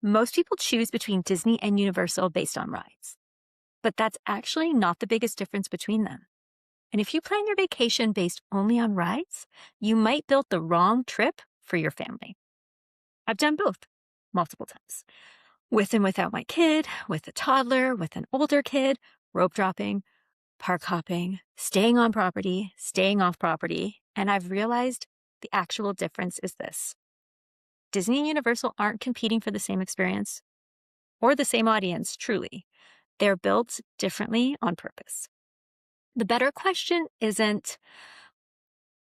Most people choose between Disney and Universal based on rides, but that's actually not the biggest difference between them. And if you plan your vacation based only on rides, you might build the wrong trip for your family. I've done both multiple times, with and without my kid, with a toddler, with an older kid, rope dropping, park hopping, staying on property, staying off property. And I've realized the actual difference is this. Disney and Universal aren't competing for the same experience or the same audience, truly. They're built differently on purpose. The better question isn't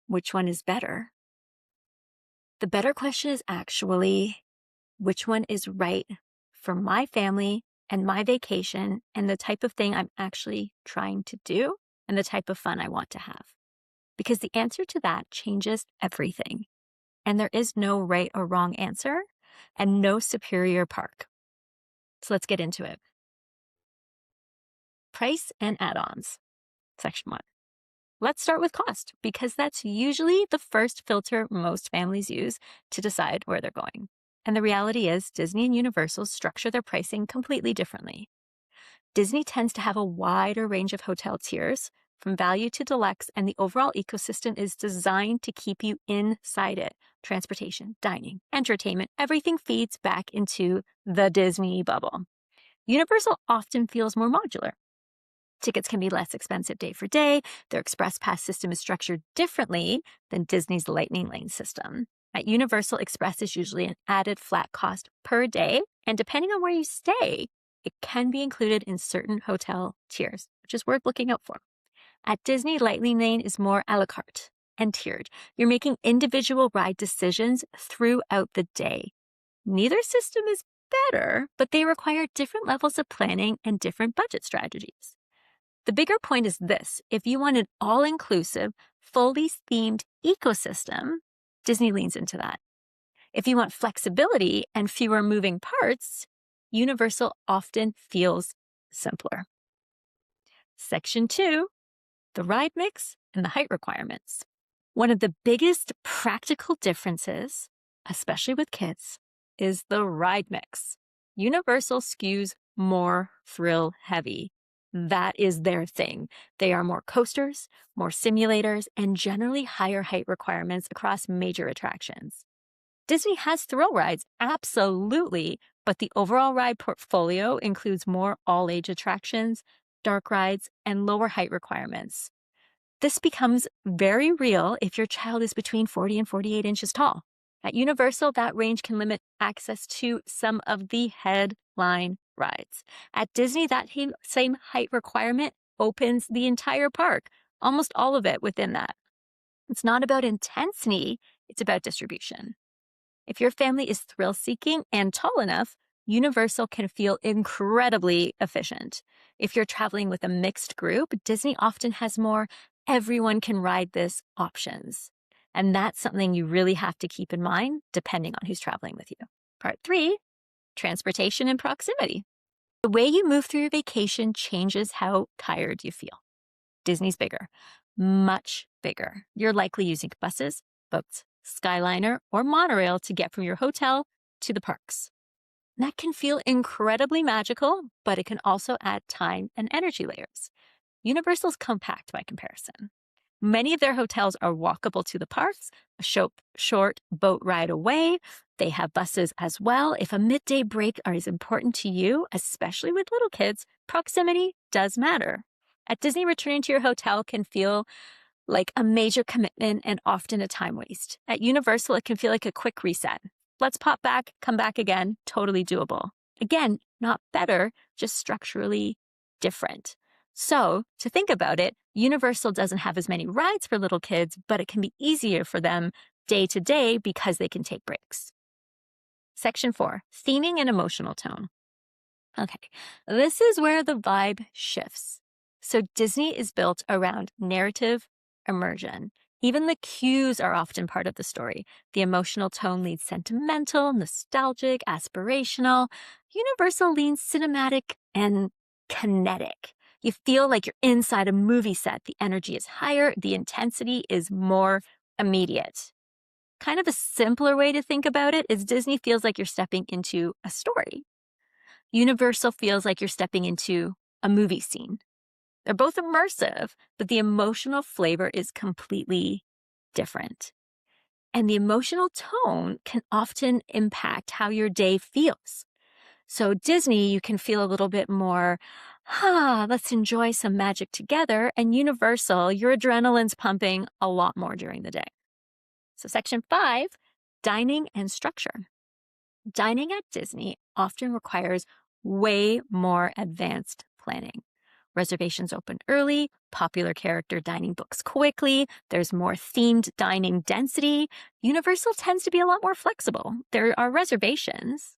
which one is better. The better question is actually which one is right for my family and my vacation and the type of thing I'm actually trying to do and the type of fun I want to have. Because the answer to that changes everything. And there is no right or wrong answer and no superior park. So let's get into it. Price and add-ons. Section 1. Let's start with cost, because that's usually the first filter most families use to decide where they're going. And the reality is Disney and Universal structure their pricing completely differently. Disney tends to have a wider range of hotel tiers, from value to deluxe, and the overall ecosystem is designed to keep you inside it. Transportation, dining, entertainment, everything feeds back into the Disney bubble. Universal often feels more modular. Tickets can be less expensive day for day. Their Express Pass system is structured differently than Disney's Lightning Lane system. At Universal, Express is usually an added flat cost per day, and depending on where you stay, it can be included in certain hotel tiers, which is worth looking out for. At Disney, Lightning Lane is more a la carte and tiered. You're making individual ride decisions throughout the day. Neither system is better, but they require different levels of planning and different budget strategies. The bigger point is this: if you want an all-inclusive, fully themed ecosystem, Disney leans into that. If you want flexibility and fewer moving parts, Universal often feels simpler. Section 2, the ride mix and the height requirements. One of the biggest practical differences, especially with kids, is the ride mix. Universal skews more thrill heavy. That is their thing. They are more coasters, more simulators, and generally higher height requirements across major attractions. Disney has thrill rides, absolutely, but the overall ride portfolio includes more all-age attractions, dark rides, and lower height requirements. This becomes very real if your child is between 40 and 48 inches tall. At Universal, that range can limit access to some of the headline rides. At Disney, that same height requirement opens the entire park, almost all of it within that. It's not about intensity, it's about distribution. If your family is thrill-seeking and tall enough, Universal can feel incredibly efficient. If you're traveling with a mixed group, Disney often has more everyone can ride this options. And that's something you really have to keep in mind depending on who's traveling with you. Part 3, transportation and proximity. The way you move through your vacation changes how tired you feel. Disney's bigger, much bigger. You're likely using buses, boats, Skyliner, or monorail to get from your hotel to the parks. That can feel incredibly magical, but it can also add time and energy layers. Universal's compact by comparison. Many of their hotels are walkable to the parks, a short boat ride away. They have buses as well. If a midday break is important to you, especially with little kids, proximity does matter. At Disney, returning to your hotel can feel like a major commitment and often a time waste. At Universal, it can feel like a quick reset. Let's pop back, come back again, totally doable. Again, not better, just structurally different. So, to think about it, Universal doesn't have as many rides for little kids, but it can be easier for them day to day because they can take breaks. Section 4, theming and emotional tone. Okay, this is where the vibe shifts. So Disney is built around narrative immersion. Even the cues are often part of the story. The emotional tone leads sentimental, nostalgic, aspirational. Universal leans cinematic and kinetic. You feel like you're inside a movie set. The energy is higher, the intensity is more immediate. Kind of a simpler way to think about it is Disney feels like you're stepping into a story. Universal feels like you're stepping into a movie scene. They're both immersive, but the emotional flavor is completely different. And the emotional tone can often impact how your day feels. So Disney, you can feel a little bit more, let's enjoy some magic together. And Universal, your adrenaline's pumping a lot more during the day. So section 5, dining and structure. Dining at Disney often requires way more advanced planning. Reservations open early, popular character dining books quickly, there's more themed dining density. Universal tends to be a lot more flexible. There are reservations,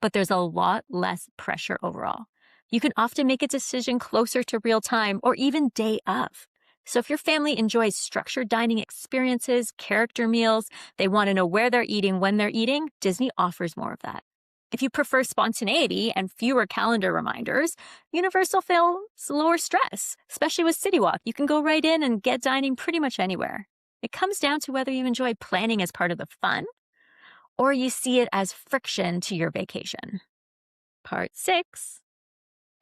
but there's a lot less pressure overall. You can often make a decision closer to real time or even day of. So if your family enjoys structured dining experiences, character meals, they want to know where they're eating, when they're eating, Disney offers more of that. If you prefer spontaneity and fewer calendar reminders, Universal feels lower stress, especially with City Walk. You can go right in and get dining pretty much anywhere. It comes down to whether you enjoy planning as part of the fun or you see it as friction to your vacation. Part 6,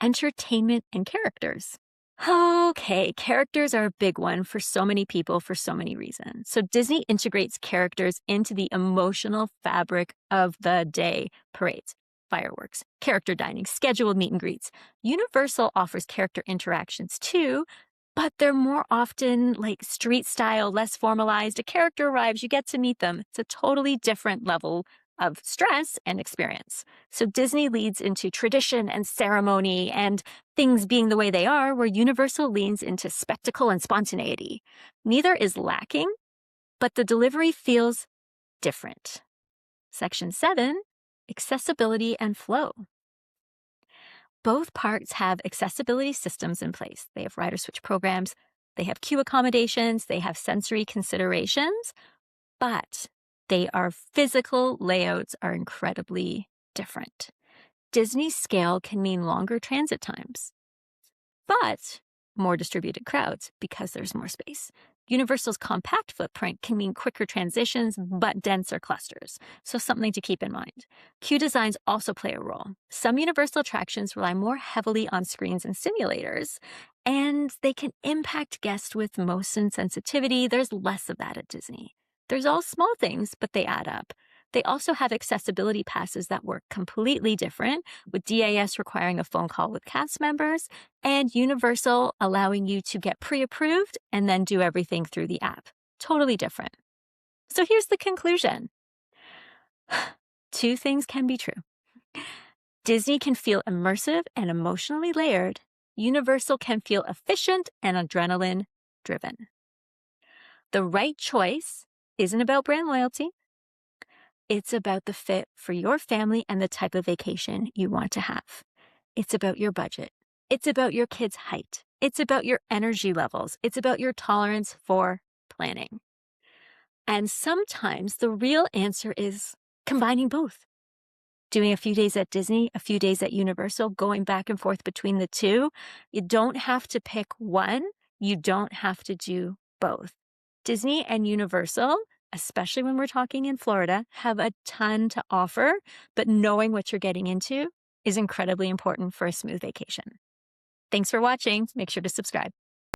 entertainment and characters. Okay, characters are a big one for so many people for so many reasons. So Disney integrates characters into the emotional fabric of the day. Parades, fireworks, character dining, scheduled meet and greets. Universal offers character interactions too, but they're more often like street style, less formalized. A character arrives, you get to meet them. It's a totally different level of stress and experience. So Disney leads into tradition and ceremony and things being the way they are, where Universal leans into spectacle and spontaneity. Neither is lacking, but the delivery feels different. Section 7, accessibility and flow. Both parks have accessibility systems in place. They have rider switch programs, they have queue accommodations, they have sensory considerations, but their physical layouts are incredibly different. Disney's scale can mean longer transit times, but more distributed crowds because there's more space. Universal's compact footprint can mean quicker transitions, but denser clusters. So something to keep in mind. Queue designs also play a role. Some Universal attractions rely more heavily on screens and simulators, and they can impact guests with motion sensitivity. There's less of that at Disney. There's all small things, but they add up. They also have accessibility passes that work completely different, with DAS requiring a phone call with cast members and Universal allowing you to get pre-approved and then do everything through the app. Totally different. So here's the conclusion. Two things can be true. Disney can feel immersive and emotionally layered. Universal can feel efficient and adrenaline-driven. The right choice isn't about brand loyalty. It's about the fit for your family and the type of vacation you want to have. It's about your budget. It's about your kid's height. It's about your energy levels. It's about your tolerance for planning. And sometimes the real answer is combining both. Doing a few days at Disney, a few days at Universal, going back and forth between the two. You don't have to pick one. You don't have to do both. Disney and Universal, especially when we're talking in Florida, have a ton to offer, but knowing what you're getting into is incredibly important for a smooth vacation. Thanks for watching. Make sure to subscribe.